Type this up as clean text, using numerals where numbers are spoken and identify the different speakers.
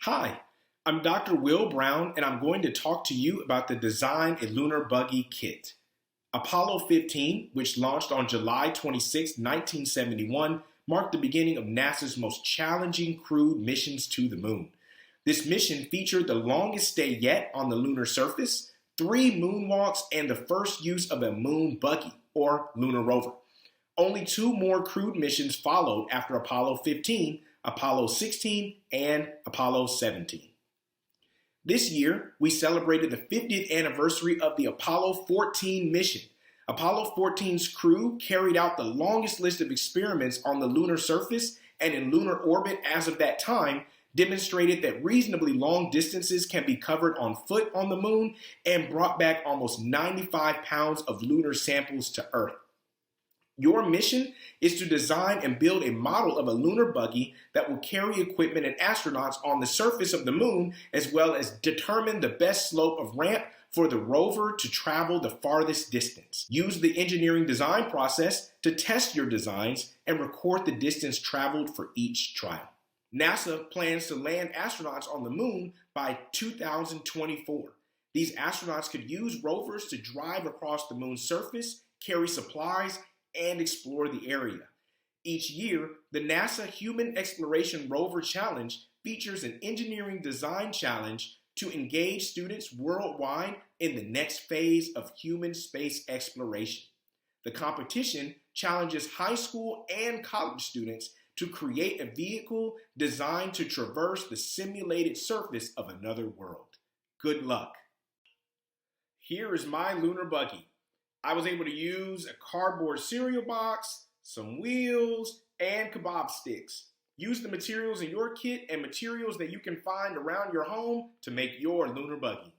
Speaker 1: Hi, I'm Dr. Will Brown, and I'm going to talk to you about the Design a Lunar Buggy kit. Apollo 15, which launched on July 26, 1971, marked the beginning of NASA's most challenging crewed missions to the moon. This mission featured the longest stay yet on the lunar surface, 3 moonwalks, and the first use of a moon buggy, or lunar rover. Only 2 more crewed missions followed after Apollo 15, Apollo 16, and Apollo 17. This year, we celebrated the 50th anniversary of the Apollo 14 mission. Apollo 14's crew carried out the longest list of experiments on the lunar surface and in lunar orbit as of that time, demonstrated that reasonably long distances can be covered on foot on the moon, and brought back almost 95 pounds of lunar samples to Earth. Your mission is to design and build a model of a lunar buggy that will carry equipment and astronauts on the surface of the moon, as well as determine the best slope of ramp for the rover to travel the farthest distance. Use the engineering design process to test your designs and record the distance traveled for each trial. NASA plans to land astronauts on the moon by 2024. These astronauts could use rovers to drive across the moon's surface, carry supplies, and explore the area. Each year, the NASA Human Exploration Rover Challenge features an engineering design challenge to engage students worldwide in the next phase of human space exploration. The competition challenges high school and college students to create a vehicle designed to traverse the simulated surface of another world. Good luck. Here is my lunar buggy. I was able to use a cardboard cereal box, some wheels, and kebab sticks. Use the materials in your kit and materials that you can find around your home to make your lunar buggy.